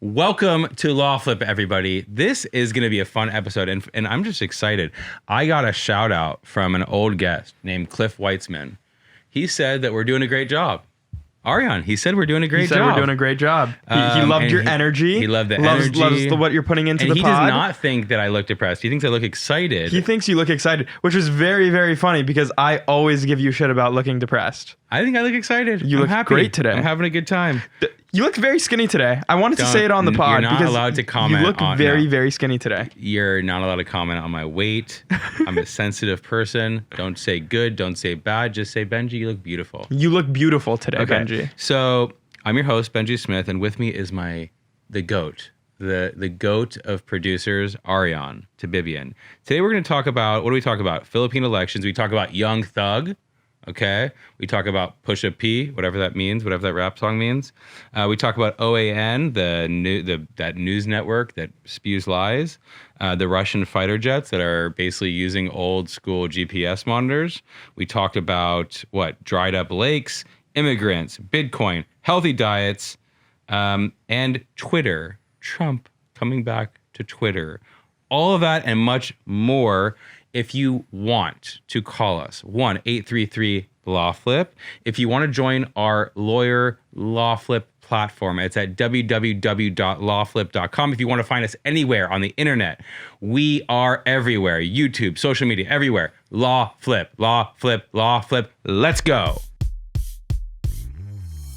Welcome to LawFlip, everybody. This is going to be a fun episode, and I'm just excited. I got a shout out from an old guest named Cliff Weitzman. He said that we're doing a great job. Ariane, he said we're doing a great job. He said we're doing a great job. He loved your energy. He loved the energy. Loves what you're putting into the pod. And he does not think that I look depressed. He thinks I look excited. He thinks you look excited, which is very, very funny because I always give you shit about looking depressed. I think I look excited. You look happy. great today. I'm having a good time. You look very skinny today. I wanted to say it on the pod. You're not allowed to comment. You look very, very skinny today. You're not allowed to comment on my weight. I'm a sensitive person. Don't say good. Don't say bad. Just say, Benjy, you look beautiful. You look beautiful today, okay. Benjy. So I'm your host, Benjy Smith, and with me is the GOAT, the GOAT of producers, Ariane Tabibian. Today we're going to talk about, what do we talk about? Philippine elections. We talk about Young Thug. Okay, we talk about Pusha P, whatever that means, whatever that rap song means. We talk about OAN, that news network that spews lies. The Russian fighter jets that are basically using old school GPS monitors. We talked about dried up lakes, immigrants, Bitcoin, healthy diets, and Twitter. Trump coming back to Twitter. All of that and much more. If you want to call us, 1-833-LawFlip. If you want to join our lawyer LawFlip platform, it's at www.lawflip.com. If you want to find us anywhere on the internet, we are everywhere. YouTube, social media, everywhere. LawFlip, LawFlip, LawFlip. Let's go.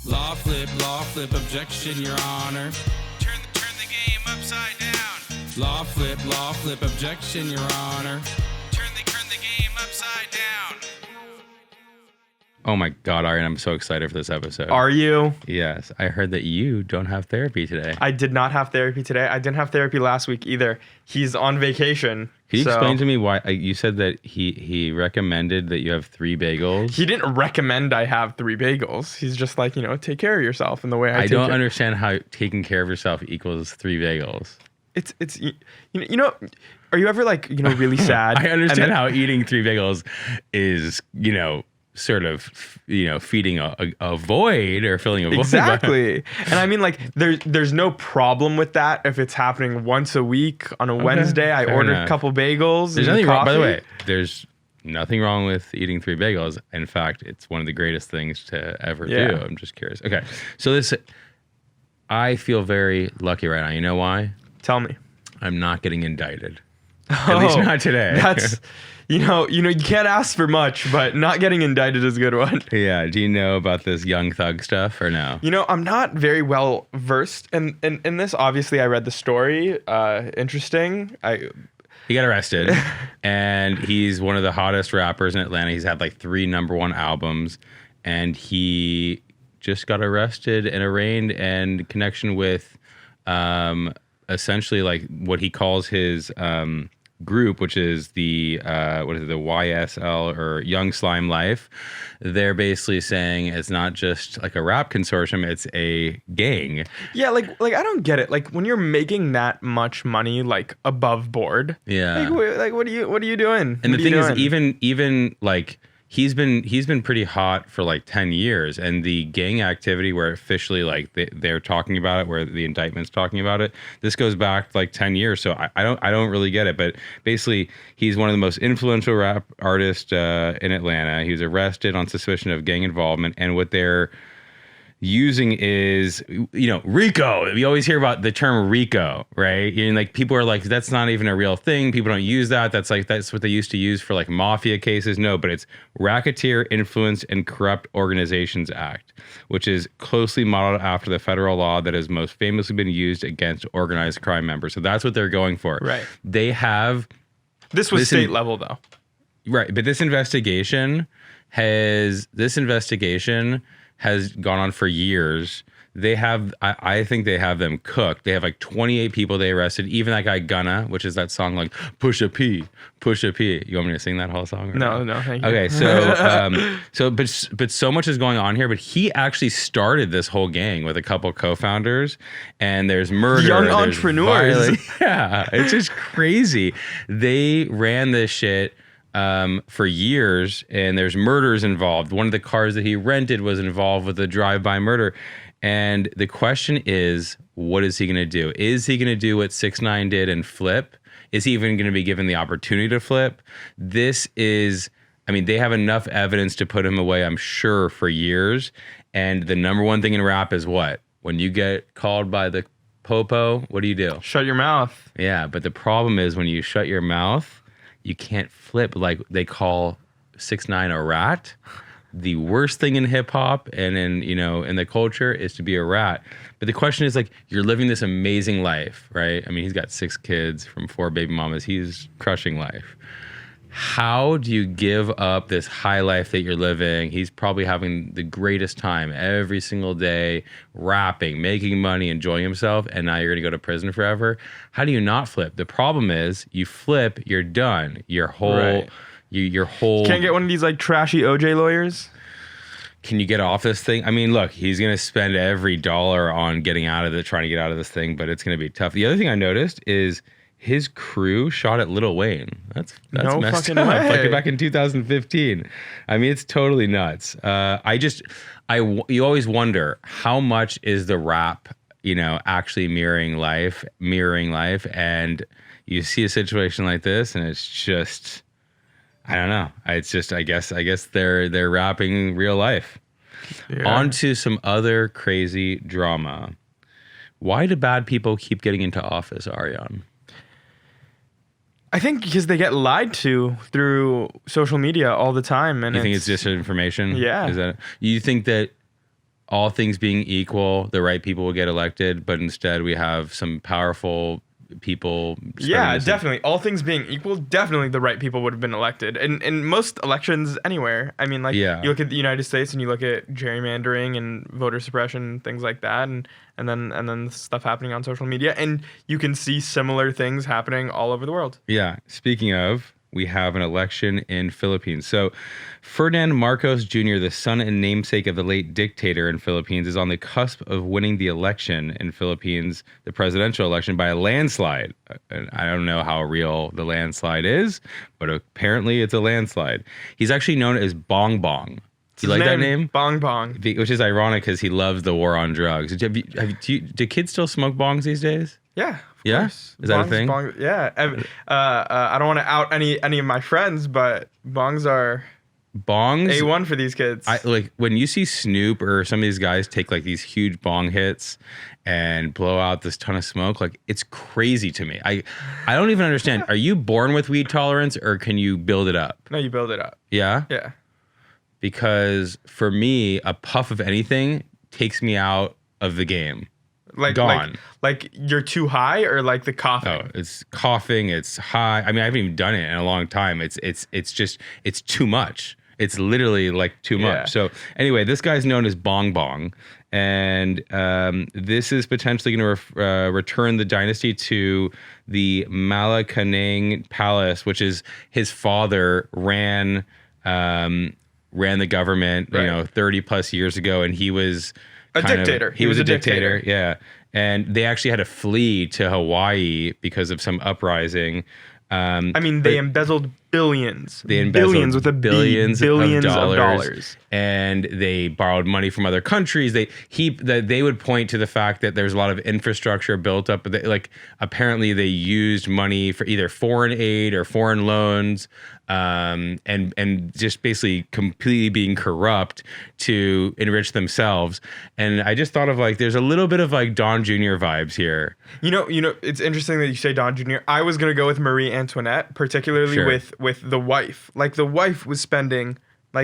LawFlip, objection, Your Honor. Turn the game upside down. LawFlip, objection, Your Honor. Turn the game upside down. Oh my God, Ariane, I'm so excited for this episode. Are you? Yes. I heard that you don't have therapy today. I did not have therapy today. I didn't have therapy last week either. He's on vacation. Can you explain to me why you said that he recommended that you have 3 bagels? He didn't recommend I have 3 bagels. He's just like, take care of yourself in the way I don't understand how taking care of yourself equals 3 bagels. It's are you ever really sad? I understand how eating 3 bagels is, sort of, feeding a void or filling a void. Exactly. And I mean, there's no problem with that if it's happening once a week on a Wednesday. I ordered a couple bagels. There's nothing wrong. By the way, there's nothing wrong with eating 3 bagels. In fact, it's one of the greatest things to ever do. I'm just curious. Okay. So I feel very lucky right now. You know why? Tell me. I'm not getting indicted. At least not today. That's, you can't ask for much, but not getting indicted is a good one. Yeah. Do you know about this Young Thug stuff or no? I'm not very well versed in this. Obviously, I read the story. Interesting. He got arrested, and he's one of the hottest rappers in Atlanta. He's had 3 #1 albums, and he just got arrested and arraigned in connection with essentially what he calls his group, which is the YSL or Young Slime Life. They're basically saying it's not just a rap consortium, it's a gang. Yeah, I don't get it. When you're making that much money above board. Yeah. What are you doing? And the thing is, even he's been pretty hot for 10 years, and the gang activity where officially they're talking about it, where the indictment's talking about it, this goes back 10 years. So I don't really get it, but basically he's one of the most influential rap artists in Atlanta. He was arrested on suspicion of gang involvement, and what they're using is, RICO. We always hear about the term RICO, right? And people are that's not even a real thing. People don't use that. That's what they used to use for mafia cases. No, but it's Racketeer, Influence, and Corrupt Organizations Act, which is closely modeled after the federal law that has most famously been used against organized crime members. So that's what they're going for. Right. They have... This was state level, though. Right. But this investigation has gone on for years. They have, I think they have them cooked. They have 28 people they arrested. Even that guy Gunna, which is that song Pusha P. You want me to sing that whole song? No, thank you. Okay, but so much is going on here. But he actually started this whole gang with a couple co-founders, and there's murder. Young entrepreneurs. Violence. Yeah, it's just crazy. They ran this shit for years, and there's murders involved. One of the cars that he rented was involved with a drive-by murder. And the question is, what is he going to do? Is he going to do what 6ix9ine did and flip? Is he even going to be given the opportunity to flip? This is, I mean, they have enough evidence to put him away, I'm sure, for years. And the number one thing in rap is what? When you get called by the popo, what do? Shut your mouth. Yeah, but the problem is when you shut your mouth, you can't flip. Like they call 6ix9ine a rat. The worst thing in hip hop and in the culture is to be a rat. But the question is, like, you're living this amazing life, right? I mean, he's got 6 kids from 4 baby mamas. He's crushing life. How do you give up this high life that you're living? He's probably having the greatest time every single day, rapping, making money, enjoying himself, and now you're going to go to prison forever. How do you not flip? The problem is you flip, you're done. Your whole... Right. Your whole... Can't get one of these like trashy OJ lawyers? Can you get off this thing? I mean, look, he's going to spend every dollar on getting out of it, trying to get out of this thing, but it's going to be tough. The other thing I noticed is his crew shot at Lil Wayne. That's no messed fucking up. way. Like back in 2015. I mean, it's totally nuts. You always wonder how much is the rap, actually mirroring life, and you see a situation like this, and it's just... I don't know. It's just, I guess they're rapping real life. Yeah. On to some other crazy drama. Why do bad people keep getting into office, Aryan? I think because they get lied to through social media all the time. And you think it's disinformation? Yeah. Is that, you think that all things being equal, the right people will get elected, but instead we have some powerful people? Yeah, definitely. All things being equal, definitely the right people would have been elected. And in most elections anywhere. I mean, you look at the United States and you look at gerrymandering and voter suppression, things like that, and then stuff happening on social media, and you can see similar things happening all over the world. Yeah. Speaking of, we have an election in Philippines. So Ferdinand Marcos Jr., the son and namesake of the late dictator in Philippines, is on the cusp of winning the election in Philippines, the presidential election, by a landslide. I don't know how real the landslide is, but apparently it's a landslide. He's actually known as Bongbong. Do you like that name? Bongbong. Which is ironic because he loves the war on drugs. Do kids still smoke bongs these days? Yeah. Yeah? Course. Is that a thing? Yeah. I don't want to out any of my friends, but bongs are A1 for these kids. Like when you see Snoop or some of these guys take like these huge bong hits and blow out this ton of smoke, like it's crazy to me. I don't even understand. Are you born with weed tolerance or can you build it up? No, you build it up. Yeah? Yeah. Because for me, a puff of anything takes me out of the game. Gone. Like you're too high or like the coughing? Oh, it's coughing. It's high. I mean, I haven't even done it in a long time. It's too much. It's literally like too much. So anyway, this guy's known as Bongbong, and this is potentially going to return the dynasty to the Malacanang Palace, which is his father ran the government, 30 plus years ago, and he was a dictator. He was a dictator. Yeah. And they actually had to flee to Hawaii because of some uprising. They embezzled billions. They embezzled billions with a billions of dollars. And they borrowed money from other countries. They would point to the fact that there's a lot of infrastructure built up. Apparently they used money for either foreign aid or foreign loans, and just basically completely being corrupt to enrich themselves. And I just thought of there's a little bit of Don Jr. vibes here. It's interesting that you say Don Jr. I was gonna go with Marie Antoinette, particularly with the wife. The wife was spending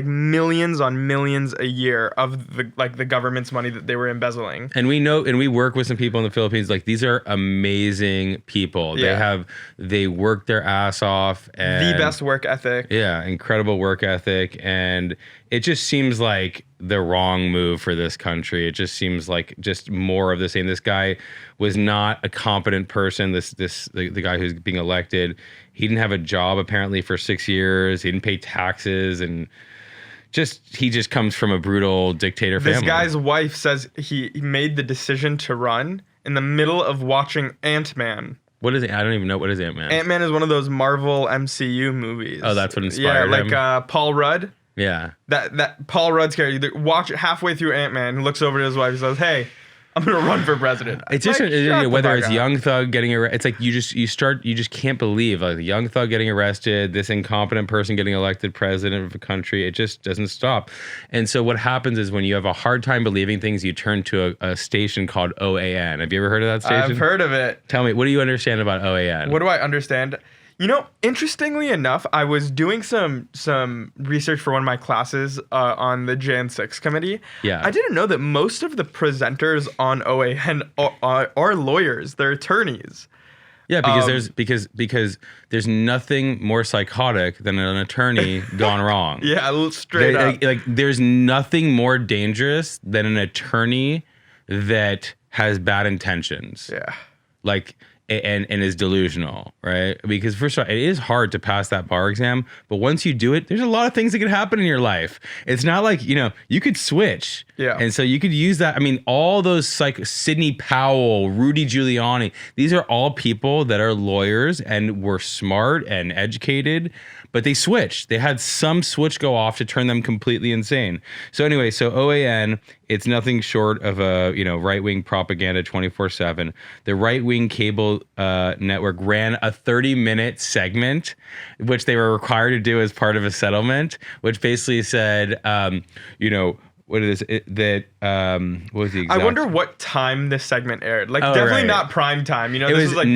millions on millions a year of the government's money that they were embezzling. And we work with some people in the Philippines. These are amazing people. Yeah. They work their ass off, and the best work ethic. Yeah, incredible work ethic. And it just seems like the wrong move for this country. It just seems like just more of the same. This guy was not a competent person. The guy who's being elected, he didn't have a job apparently for 6 years. He didn't pay taxes, and he just comes from a brutal dictator family. This guy's wife says he made the decision to run in the middle of watching Ant-Man. What is it? I don't even know. What is Ant-Man? Ant-Man is one of those Marvel MCU movies. Oh, that's what inspired him? Paul Rudd. Yeah. That Paul Rudd's character, watch halfway through Ant-Man, and looks over to his wife and says, "Hey, I'm gonna run for president." It's just whether it's Young Thug getting arrested. It's like you just can't believe like the Young Thug getting arrested, this incompetent person getting elected president of a country. It just doesn't stop. And so what happens is when you have a hard time believing things, you turn to a station called OAN. Have you ever heard of that station? I've heard of it. Tell me, what do you understand about OAN? What do I understand? You know, interestingly enough, I was doing some research for one of my classes on the Jan 6 committee. Yeah. I didn't know that most of the presenters on OAN are lawyers. They're attorneys. Yeah, because there's nothing more psychotic than an attorney gone wrong. Yeah, straight up. Like there's nothing more dangerous than an attorney that has bad intentions. Yeah. Like and is delusional, right? Because first of all, it is hard to pass that bar exam, but once you do it, there's a lot of things that can happen in your life. It's not like, you could switch. Yeah. And so you could use that. I mean, all those Sidney Powell, Rudy Giuliani, these are all people that are lawyers and were smart and educated, but they switched. They had some switch go off to turn them completely insane. So anyway, so OAN, it's nothing short of a right-wing propaganda 24/7. The right-wing cable network ran a 30-minute segment, which they were required to do as part of a settlement, which basically said, what is it? What was the exact? I wonder what time this segment aired. Like, definitely not prime time. It was like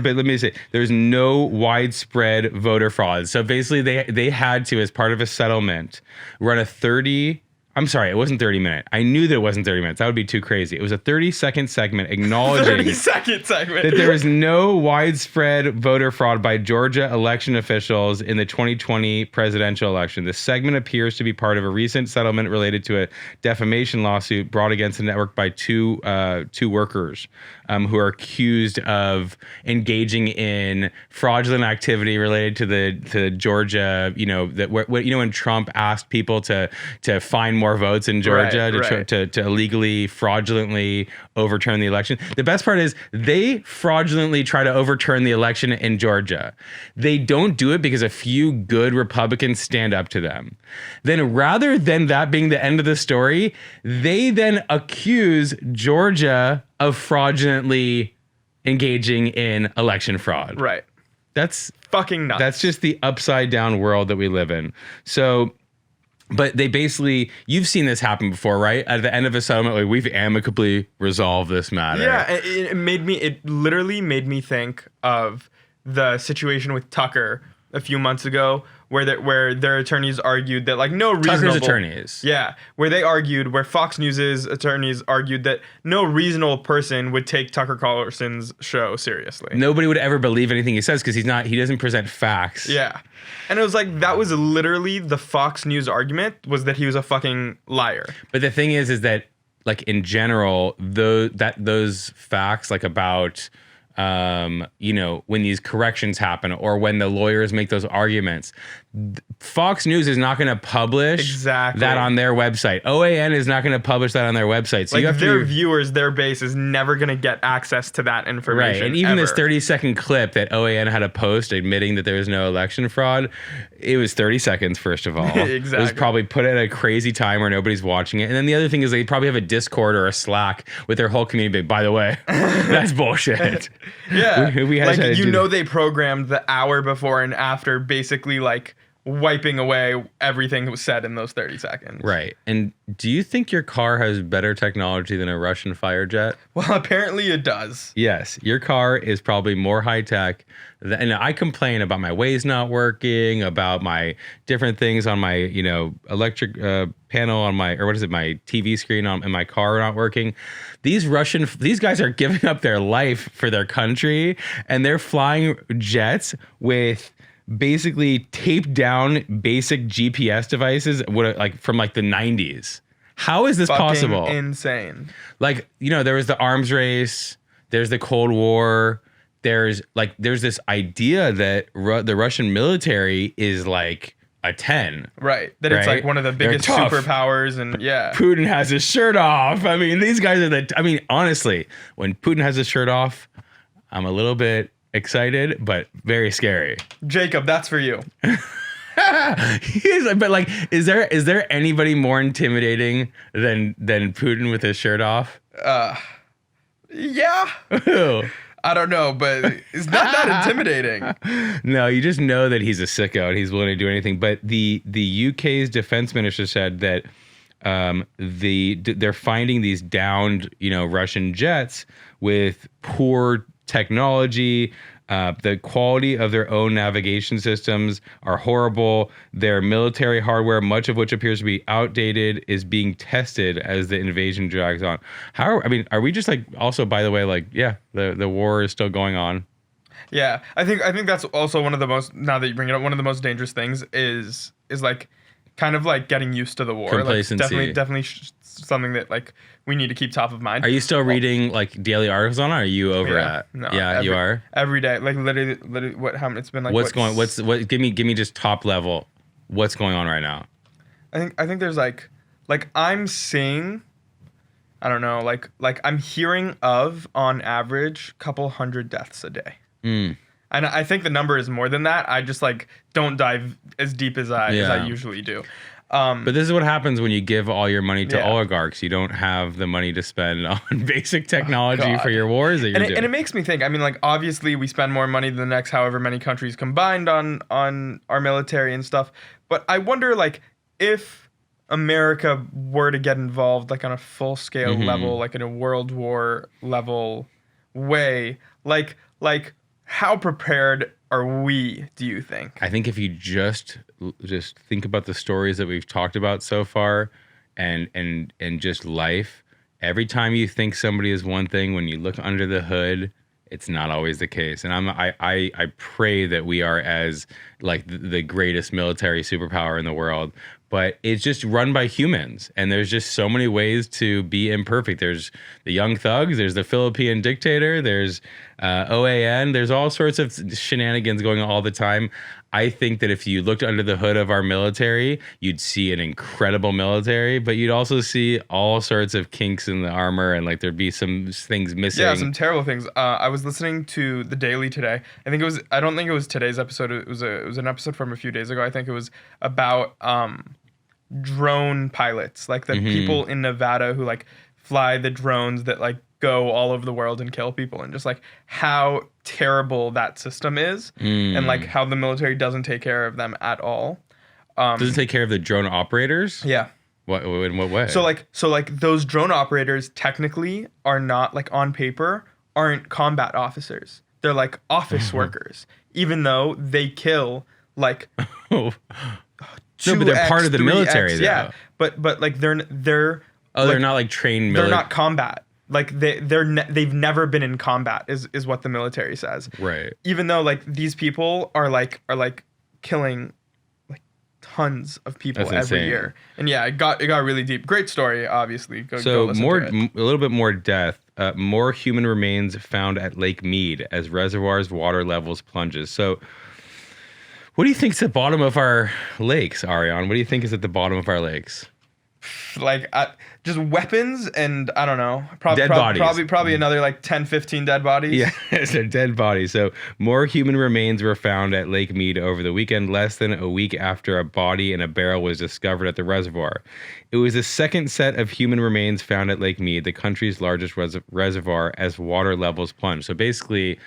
but let me say, there's no widespread voter fraud. So basically, they had to, as part of a settlement, run a 30. I'm sorry, it wasn't 30 minutes. I knew that it wasn't 30 minutes. That would be too crazy. It was a 30-second segment acknowledging 30-second segment that there was no widespread voter fraud by Georgia election officials in the 2020 presidential election. The segment appears to be part of a recent settlement related to a defamation lawsuit brought against the network by two workers who are accused of engaging in fraudulent activity related to Georgia. When Trump asked people to find more votes in Georgia to illegally, fraudulently overturn the election. The best part is they fraudulently try to overturn the election in Georgia. They don't do it because a few good Republicans stand up to them. Then rather than that being the end of the story, they then accuse Georgia of fraudulently engaging in election fraud. Right. That's fucking nuts. That's just the upside down world that we live in. So, but they basically, you've seen this happen before, right? At the end of a settlement, like, we've amicably resolved this matter. Yeah, it literally made me think of the situation with Tucker a few months ago, where their attorneys argued that, like, no reasonable... Tucker's attorneys. Yeah, where Fox News's attorneys argued that no reasonable person would take Tucker Carlson's show seriously. Nobody would ever believe anything he says because he doesn't present facts. Yeah. And it was like, that was literally the Fox News argument, was that he was a fucking liar. But the thing is that, like, in general, those facts, like, about... when these corrections happen or when the lawyers make those arguments, Fox News is not going to publish that on their website. OAN is not going to publish that on their website. So like, you have their viewers, their base is never going to get access to that information. Right. And even ever. this 30-second clip that OAN had to post admitting that there was no election fraud, it was 30 seconds, first of all. Exactly. It was probably put at a crazy time where nobody's watching it. And then the other thing is they probably have a Discord or a Slack with their whole community. By the way, that's bullshit. Yeah. They programmed the hour before and after, basically, like, wiping away everything that was said in those 30 seconds. Right. And do you think your car has better technology than a Russian fighter jet? Well, apparently it does. Yes. Your car is probably more high tech. And I complain about my Waze not working, about my different things on my, electric panel on my, or what is it, my TV screen in my car not working. These guys are giving up their life for their country, and they're flying jets with basically taped down basic GPS devices, from like the 90s. How is this possible? Insane. Like, there was the arms race, there's the Cold War, there's this idea that the Russian military is like a 10. Right. That it's like one of the biggest superpowers, and yeah. Putin has his shirt off. I mean, these guys are honestly, when Putin has his shirt off, I'm a little bit excited, but very scary. Jacob, that's for you. But like, is there anybody more intimidating than Putin with his shirt off? Yeah. I don't know, but it's not that intimidating. No, you just know that he's a sicko and he's willing to do anything. But the UK's defense minister said that they're finding these downed, Russian jets with poor technology. The quality of their own navigation systems are horrible. Their military hardware, much of which appears to be outdated, is being tested as the invasion drags on. Are we just like, also, by the way, like, yeah, the war is still going on. Yeah, I think that's also one of the most, now that you bring it up, one of the most dangerous things is like kind of like getting used to the war. Complacency. Like definitely something that like we need to keep top of mind. Are you still reading like daily articles on it? Or are you over at? No, you are every day. Like literally it's been like give me just top level. What's going on right now? I think there's like I'm seeing, I don't know, like I'm hearing of on average couple hundred deaths a day. And I think the number is more than that. I just like don't dive as deep as I usually do. But this is what happens when you give all your money to oligarchs. You don't have the money to spend on basic technology for your wars that you're doing. And it makes me think, I mean, like, obviously we spend more money than the next however many countries combined on our military and stuff. But I wonder, like, if America were to get involved, like, on a full-scale level, like, in a world war level way, like how prepared are we, do you think? I think if you just think about the stories that we've talked about so far and just life, every time you think somebody is one thing, when you look under the hood, it's not always the case. And I pray that we are as like the greatest military superpower in the world, but it's just run by humans. And there's just so many ways to be imperfect. There's the young thugs, there's the Philippine dictator, there's OAN, there's all sorts of shenanigans going on all the time. I think that if you looked under the hood of our military, you'd see an incredible military, but you'd also see all sorts of kinks in the armor, and like there'd be some things missing. Yeah, some terrible things. I was listening to The Daily today. I don't think it was today's episode. It was an episode from a few days ago. I think it was about drone pilots, like the people in Nevada who like fly the drones that like go all over the world and kill people, and just like how terrible that system is, and like how the military doesn't take care of them at all. Doesn't take care of the drone operators? Yeah. What in what way? So like those drone operators technically are not, like, on paper aren't combat officers. They're like office workers, even though they kill like no, but they're part of the military though. Yeah. But like they're like, they're not like trained they're not combat. Like they've never been in combat is what the military says. Right. Even though like these people are killing like tons of people every year. And yeah, it got really deep. Great story, obviously. Go listen to it. A little bit more death. More human remains found at Lake Mead as reservoirs water levels plunges. So what do you think is at the bottom of our lakes, Ariane? What do you think is at the bottom of our lakes? Like just weapons and I don't know, dead bodies. Probably another like 10, 15 dead bodies. Yeah, they're dead bodies. So more human remains were found at Lake Mead over the weekend, less than a week after a body in a barrel was discovered at the reservoir. It was the second set of human remains found at Lake Mead, the country's largest reservoir, as water levels plunged. So basically,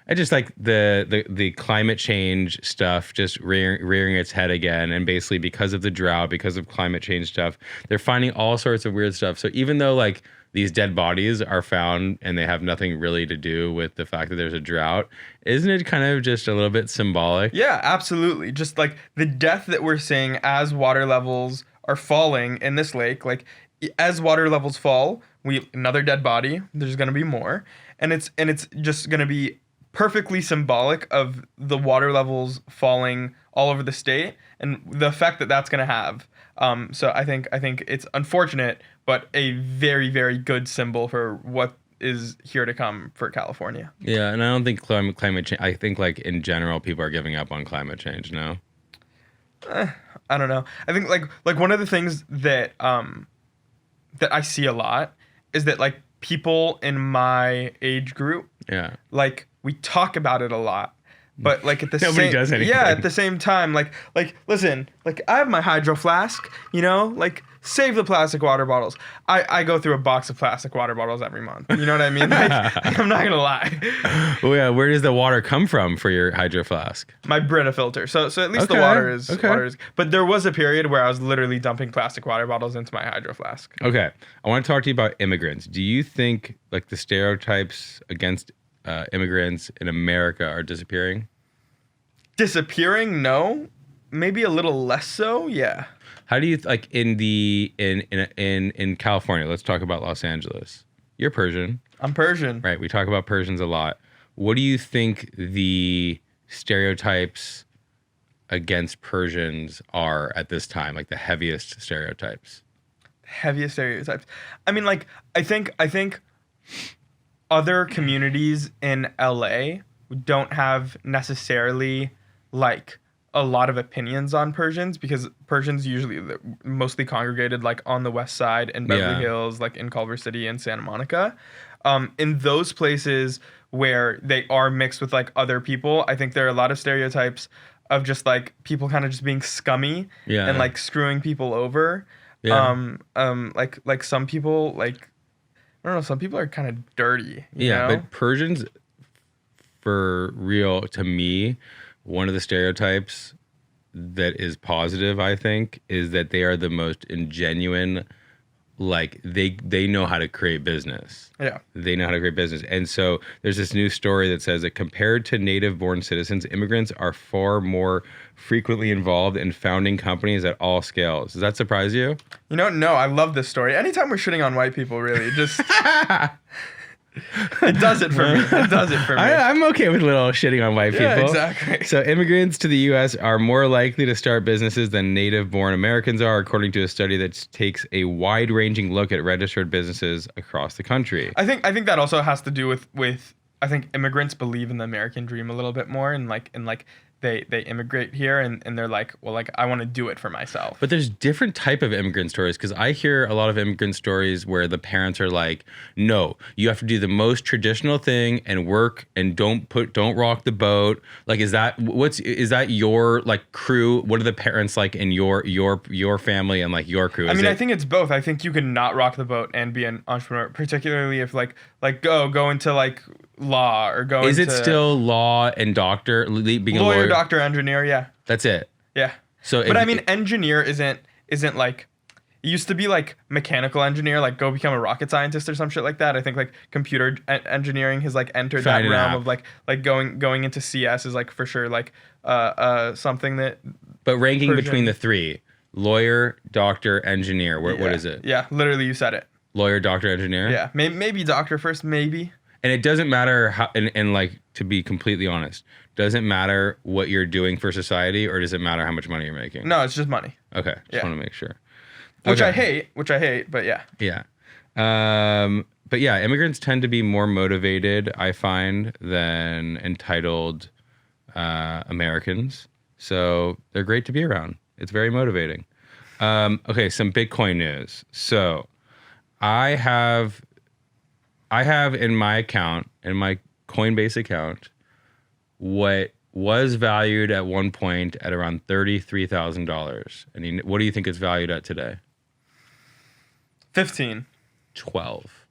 I just like the climate change stuff just rearing its head again. And basically because of the drought, because of climate change stuff, they're finding all sorts of weird stuff. So even though like these dead bodies are found and they have nothing really to do with the fact that there's a drought, isn't it kind of just a little bit symbolic? Yeah, absolutely. Just like the death that we're seeing as water levels are falling in this lake, like as water levels fall, another dead body, there's going to be more. And it's just going to be perfectly symbolic of the water levels falling all over the state and the effect that that's going to have. So I think it's unfortunate, but a very, very good symbol for what is here to come for California. Yeah, and I don't think climate change. I think like in general, people are giving up on climate change now. I don't know. I think like one of the things that that I see a lot is that like people in my age group, yeah, like we talk about it a lot, But like at the Nobody does anything. Yeah, at the same time, like listen, like I have my hydro flask, you know, like save the plastic water bottles. I go through a box of plastic water bottles every month. You know what I mean? Like, I'm not gonna lie. Oh yeah, where does the water come from for your hydro flask? My Brita filter. So at least the water is. But there was a period where I was literally dumping plastic water bottles into my hydro flask. Okay, I want to talk to you about immigrants. Do you think like the stereotypes against immigrants in America are disappearing? Disappearing? No. Maybe a little less so. Yeah. How do you like in California? Let's talk about Los Angeles. You're Persian. I'm Persian. Right. We talk about Persians a lot. What do you think the stereotypes against Persians are at this time? Like the heaviest stereotypes? Heaviest stereotypes. I mean, like, I think other communities in LA don't have necessarily like a lot of opinions on Persians, because Persians usually mostly congregated like on the west side in Beverly Hills, like in Culver City and Santa Monica. In those places where they are mixed with like other people, I think there are a lot of stereotypes of just like people kind of just being scummy and like screwing people over. Like some people, like, I don't know, some people are kind of dirty. You know? But Persians, for real, to me, one of the stereotypes that is positive, I think, is that they are the most ingenuine. Like they know how to create business. Yeah. They know how to create business. And so there's this new story that says that compared to native born citizens, immigrants are far more frequently involved in founding companies at all scales. Does that surprise you? You know, no, I love this story. Anytime we're shitting on white people, really, just it does it for me. It does it for me. I'm okay with a little shitting on white people. Exactly. So immigrants to the U.S. are more likely to start businesses than native-born Americans are, according to a study that takes a wide-ranging look at registered businesses across the country. I think that also has to do with I think immigrants believe in the American dream a little bit more, and they immigrate here and they're like, well, like, I want to do it for myself. But there's different type of immigrant stories, because I hear a lot of immigrant stories where the parents are like, no, you have to do the most traditional thing and work and don't rock the boat. Like, is that your like crew? What are the parents like in your family and like your crew? I think it's both. I think you can not rock the boat and be an entrepreneur, particularly if like go into like law or go Is into... it still law and doctor, being a lawyer, doctor, engineer? Yeah. That's it. Yeah. So, but I mean, engineer isn't like, it used to be like mechanical engineer, like go become a rocket scientist or some shit like that. I think like computer engineering has like entered that realm of like going into CS is like for sure like something that. But ranking between the three, lawyer, doctor, engineer, what is it? Yeah, literally you said it. Lawyer, doctor, engineer? Yeah, maybe doctor first, maybe. And it doesn't matter how, and like, to be completely honest, doesn't matter what you're doing for society, or does it matter how much money you're making? No, it's just money. Okay, just want to make sure. Which I hate, but yeah. Yeah. But yeah, immigrants tend to be more motivated, I find, than entitled Americans. So they're great to be around. It's very motivating. Okay, some Bitcoin news. So I have in my account, in my Coinbase account, what was valued at one point at around $33,000. And what do you think it's valued at today? 15. 12.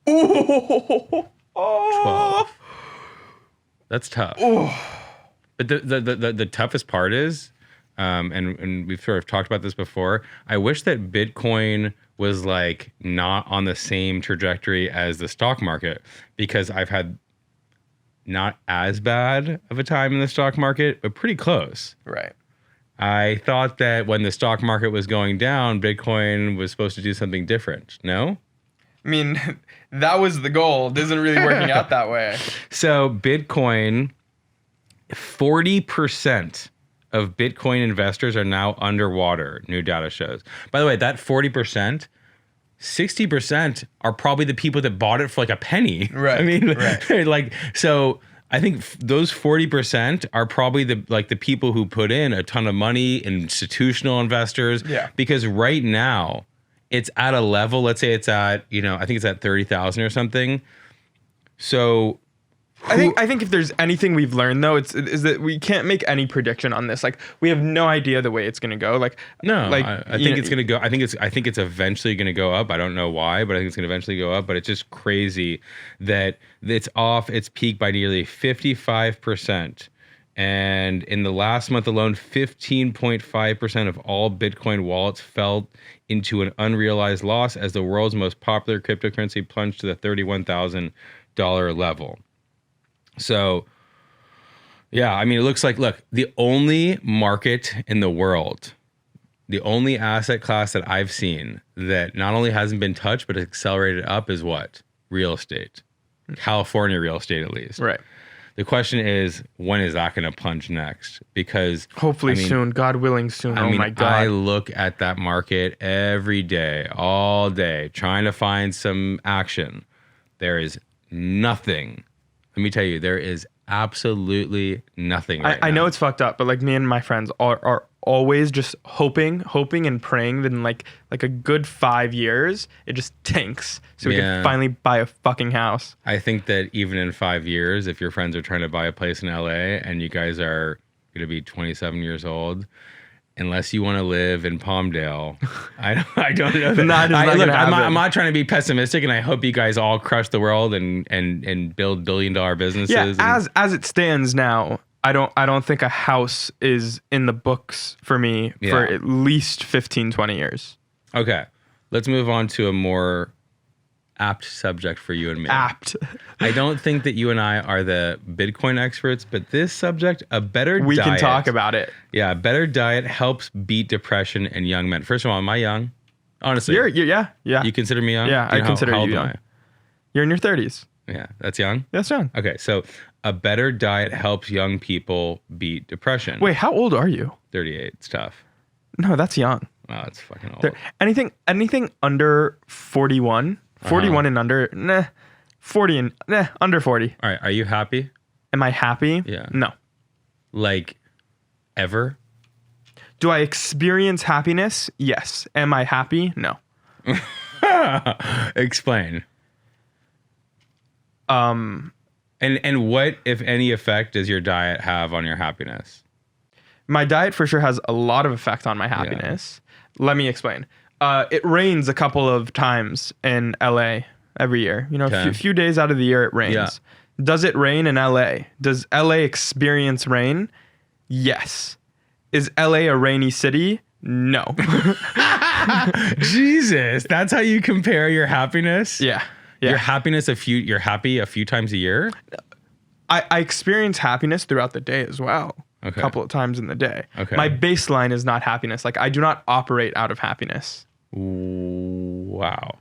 Ooh. 12. That's tough. Ooh. But the toughest part is, and we've sort of talked about this before, I wish that Bitcoin was like not on the same trajectory as the stock market, because I've had not as bad of a time in the stock market, but pretty close. Right. I thought that when the stock market was going down, Bitcoin was supposed to do something different. No? I mean, that was the goal. It isn't really working out that way. So Bitcoin, 40% of Bitcoin investors are now underwater, new data shows. By the way, that 40%, 60% are probably the people that bought it for like a penny. Right. I mean, right. Like, so I think those 40% are probably the people who put in a ton of money, institutional investors. Yeah. Because right now it's at a level, let's say it's at, I think it's at 30,000 or something. So I think if there's anything we've learned though, is that we can't make any prediction on this. Like we have no idea the way it's gonna go. Like I think it's gonna go. I think it's eventually gonna go up. I don't know why, but I think it's gonna eventually go up. But it's just crazy that it's off its peak by nearly 55%. And in the last month alone, 15.5% of all Bitcoin wallets fell into an unrealized loss as the world's most popular cryptocurrency plunged to the $31,000 level. So, yeah, I mean, it looks like, look, the only market in the world, the only asset class that I've seen that not only hasn't been touched, but accelerated up is what? Real estate. California real estate, at least. Right. The question is, when is that going to plunge next? Because hopefully soon, God willing soon. Oh my God. I look at that market every day, all day, trying to find some action. There is nothing. Let me tell you, there is absolutely nothing right now. I know it's fucked up, but like me and my friends are always just hoping and praying that in like a good 5 years, it just tanks. So we can finally buy a fucking house. I think that even in 5 years, if your friends are trying to buy a place in LA and you guys are going to be 27 years old, unless you want to live in Palmdale, I don't know. I'm not trying to be pessimistic, and I hope you guys all crush the world and build $billion businesses. Yeah, as it stands now, I don't think a house is in the books for me for at least 15, 20 years. Okay, let's move on to a more apt subject for you and me. Apt. I don't think that you and I are the Bitcoin experts, but this subject, a better diet. We can talk about it. Yeah, a better diet helps beat depression in young men. First of all, am I young? Honestly. Yeah. You consider me young? Yeah, I consider you young. You're in your 30s. Yeah, that's young? That's young. Okay, so a better diet helps young people beat depression. Wait, how old are you? 38. It's tough. No, that's young. Oh, it's fucking old. Anything under 41... 41 and under, 40 and, under 40. All right, are you happy? Am I happy? Yeah. No. Like, ever? Do I experience happiness? Yes. Am I happy? No. Explain. And what, if any, effect does your diet have on your happiness? My diet for sure has a lot of effect on my happiness. Yeah. Let me explain. It rains a couple of times in LA every year. You know, a few days out of the year it rains. Yeah. Does it rain in LA? Does LA experience rain? Yes. Is LA a rainy city? No. Jesus, that's how you compare your happiness? Yeah. Your happiness you're happy a few times a year? I experience happiness throughout the day as well. Okay. A couple of times in the day. Okay. My baseline is not happiness. Like I do not operate out of happiness. Wow.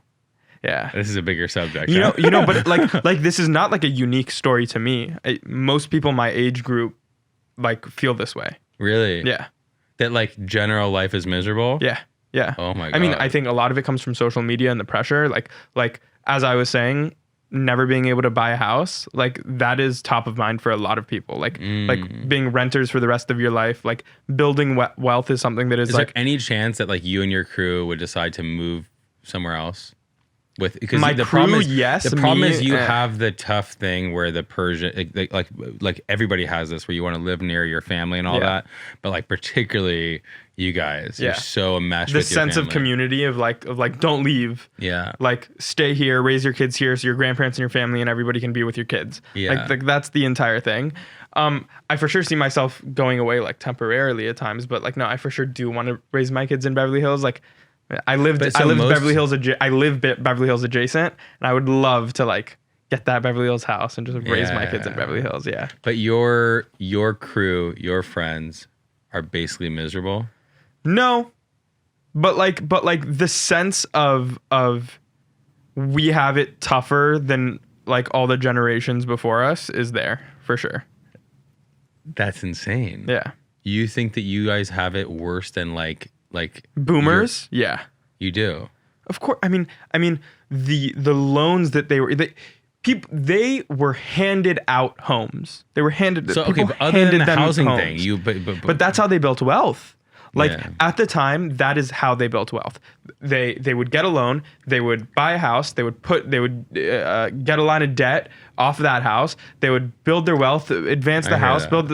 Yeah. This is a bigger subject. You know, but like this is not like a unique story to me. Most people my age group like feel this way. Really? Yeah. That like general life is miserable? Yeah. Yeah. Oh my God. I mean, I think a lot of it comes from social media and the pressure. Like as I was saying, never being able to buy a house, like that is top of mind for a lot of people. Like being renters for the rest of your life, like building wealth is something that is like. Is there any chance that like you and your crew would decide to move somewhere else? Because my the crew, problem is, yes. The problem is you have the tough thing where the Persian, like everybody has this, where you want to live near your family and all that, but like particularly you guys, you're so enmeshed with your sense family. Of community of like don't leave. Yeah. Like stay here, raise your kids here, so your grandparents and your family and everybody can be with your kids. Yeah. Like that's the entire thing. I for sure see myself going away like temporarily at times, but like no, I for sure do want to raise my kids in Beverly Hills. Like I live Beverly Hills adjacent, and I would love to like get that Beverly Hills house and just raise my kids in Beverly Hills. Yeah. But your crew, your friends are basically miserable? No. But like the sense of we have it tougher than like all the generations before us is there for sure. That's insane. Yeah. You think that you guys have it worse than like boomers? Yeah. You do. Of course. I mean the loans that they were handed out homes. They were handed. So okay, but other than the housing thing, but that's how they built wealth. Like at the time, that is how they built wealth. they would get a loan, they would buy a house, they would get a line of debt off of that house, they would build their wealth, advance the house, build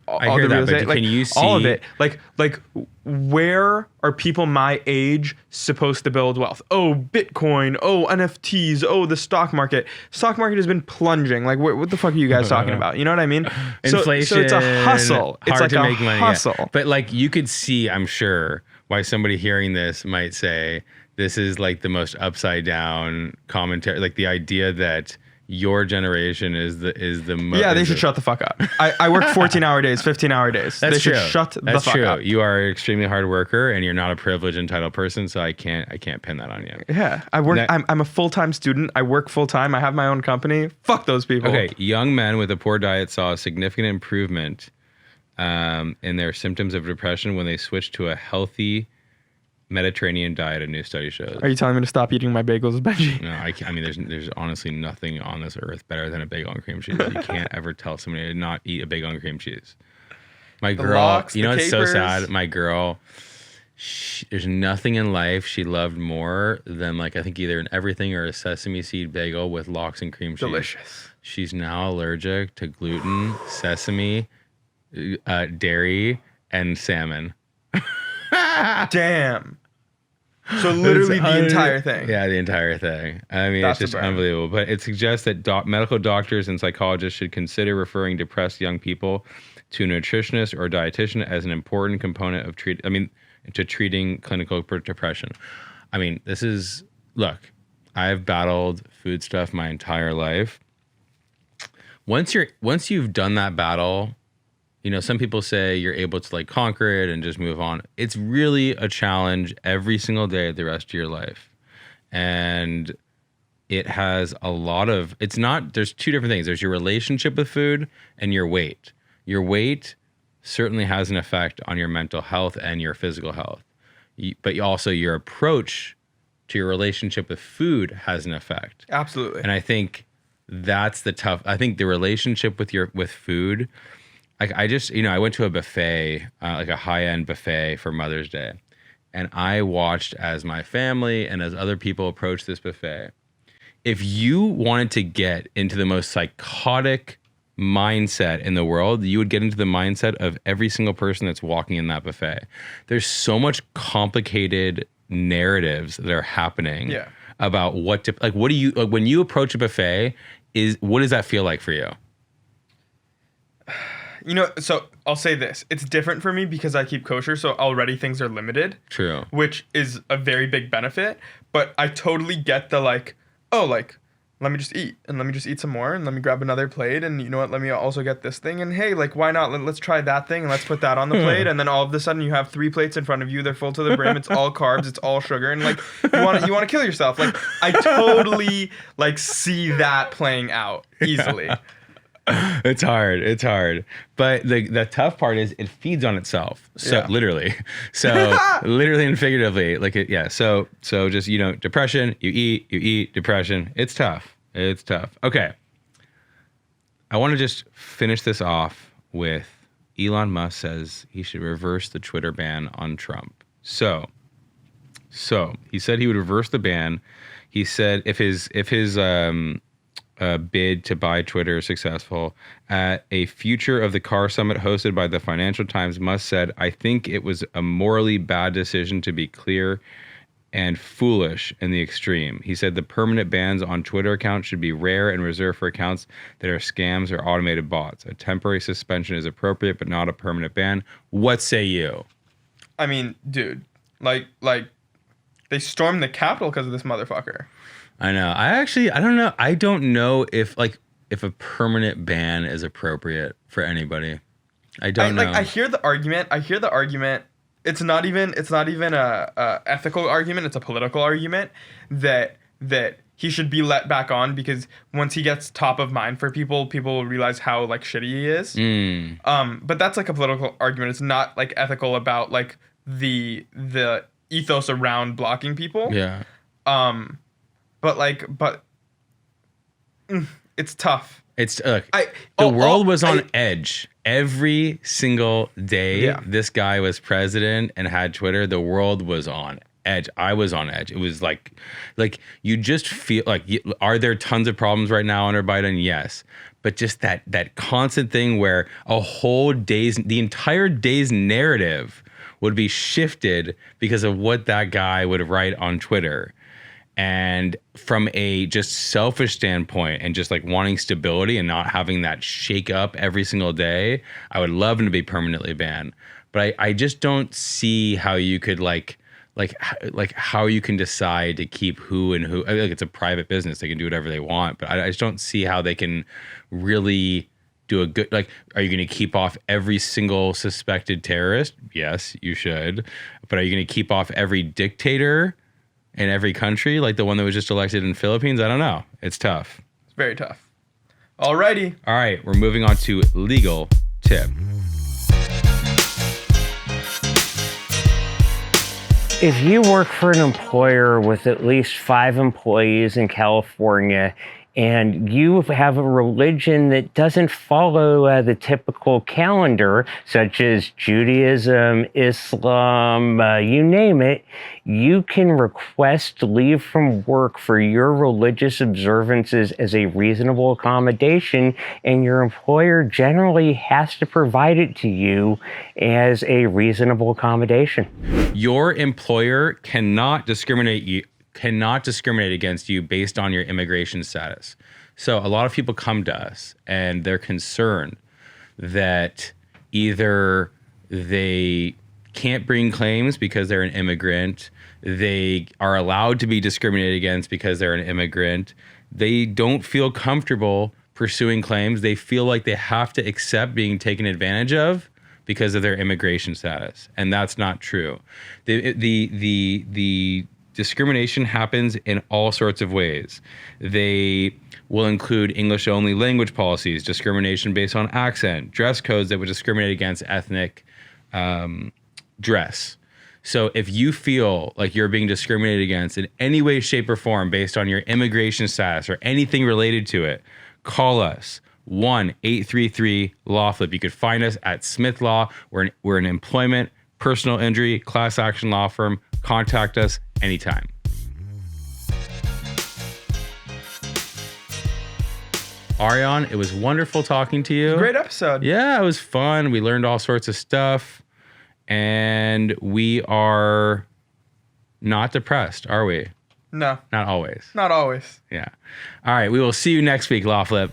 all the real estate, like can you see all of it. Like where are people my age supposed to build wealth? Oh, Bitcoin, oh, NFTs, oh, the stock market. Stock market has been plunging. Like what the fuck are you guys talking about? You know what I mean? Inflation. So it's a hustle. It's like to a make money, hustle. yeah. But like you could see, I'm sure, why somebody hearing this might say this is like the most upside down commentary. Like the idea that your generation is the most. Yeah, they should shut the fuck up. I work 14-hour days, 15-hour days. That's they true. should shut the That's fuck true. up. You are an extremely hard worker, and you're not a privileged, entitled person. So I can't pin that on you. Yeah, I work. I'm a full-time student. I work full-time. I have my own company. Fuck those people. Okay, young men with a poor diet saw a significant improvement in their symptoms of depression when they switched to a healthy Mediterranean diet, a new study shows. Are you telling me to stop eating my bagels, Benji? No, I mean, there's honestly nothing on this earth better than a bagel and cream cheese. You can't ever tell somebody to not eat a bagel and cream cheese. My girl, lox, you know, it's so capers. sad. My girl, there's nothing in life she loved more than like I think either an everything or a sesame seed bagel with lox and cream cheese. Delicious. She's now allergic to gluten, sesame, dairy, and salmon. Damn. So literally the entire thing. Yeah, the entire thing. I mean, That's it's just unbelievable. But it suggests that medical doctors and psychologists should consider referring depressed young people to a nutritionist or dietitian as an important component of treating clinical depression. I mean, look, I've battled food stuff my entire life. Once you've done that battle, you know, some people say you're able to like conquer it and just move on. It's really a challenge every single day of the rest of your life. And it has there's two different things. There's your relationship with food and your weight. Your weight certainly has an effect on your mental health and your physical health. But also your approach to your relationship with food has an effect. Absolutely. And I think that's I think the relationship with food, I went to a buffet, like a high-end buffet for Mother's Day. And I watched as my family and as other people approached this buffet. If you wanted to get into the most psychotic mindset in the world, you would get into the mindset of every single person that's walking in that buffet. There's so much complicated narratives that are happening about what do you, like when you approach a buffet, what does that feel like for you? You know, so I'll say this. It's different for me because I keep kosher, so already things are limited. True. Which is a very big benefit. But I totally get the let me just eat. And let me just eat some more. And let me grab another plate. And you know what? Let me also get this thing. And hey, like, why not? Let's try that thing. And let's put that on the plate. And then all of a sudden you have 3 plates in front of you. They're full to the brim. It's all carbs. It's all sugar. And like, you want to kill yourself. Like, I totally like see that playing out easily. It's hard. But the tough part is it feeds on itself. So literally and figuratively, So just, you know, depression, you eat, depression. It's tough. Okay. I want to just finish this off with Elon Musk says he should reverse the Twitter ban on Trump. So he said he would reverse the ban. He said if his bid to buy Twitter is successful. At a Future of the Car Summit hosted by the Financial Times, Musk said, "I think it was a morally bad decision, to be clear, and foolish in the extreme." He said the permanent bans on Twitter accounts should be rare and reserved for accounts that are scams or automated bots. A temporary suspension is appropriate, but not a permanent ban. What say you? I mean, dude, like they stormed the Capitol because of this motherfucker. I know. I don't know. I don't know if a permanent ban is appropriate for anybody. I don't know. I hear the argument. It's not even a ethical argument. It's a political argument that he should be let back on because once he gets top of mind for people will realize how like shitty he is. But that's like a political argument. It's not like ethical about like the ethos around blocking people. Yeah. But it's tough. It's the world was on edge every single day. Yeah. This guy was president and had Twitter. The world was on edge. I was on edge. It was like you just feel like, are there tons of problems right now under Biden? Yes. But just that constant thing where the entire day's narrative would be shifted because of what that guy would write on Twitter. And from a just selfish standpoint and just like wanting stability and not having that shake up every single day, I would love him to be permanently banned. But I just don't see how you could like how you can decide to keep who and who. I feel like it's a private business. They can do whatever they want. But I just don't see how they can really do a good, like, are you going to keep off every single suspected terrorist? Yes, you should. But are you going to keep off every dictator in every country, like the one that was just elected in the Philippines? I don't know. It's tough. It's very tough. Alrighty. All right, we're moving on to legal tip. If you work for an employer with at least 5 employees in California, and you have a religion that doesn't follow the typical calendar, such as Judaism, Islam, you name it, you can request leave from work for your religious observances as a reasonable accommodation, and your employer generally has to provide it to you as a reasonable accommodation. Your employer cannot discriminate against you based on your immigration status. So a lot of people come to us and they're concerned that either they can't bring claims because they're an immigrant, they are allowed to be discriminated against because they're an immigrant, they don't feel comfortable pursuing claims, they feel like they have to accept being taken advantage of because of their immigration status. And that's not true. The discrimination happens in all sorts of ways. They will include English-only language policies, discrimination based on accent, dress codes that would discriminate against ethnic dress. So if you feel like you're being discriminated against in any way, shape, or form based on your immigration status or anything related to it, call us. 1-833-LawFlip. You could find us at Smith Law. We're an employment, personal injury, class action law firm. Contact us anytime. Ariane, it was wonderful talking to you. Great episode. Yeah, it was fun. We learned all sorts of stuff. And we are not depressed, are we? No. Not always. Not always. Yeah. All right. We will see you next week, LawFlip.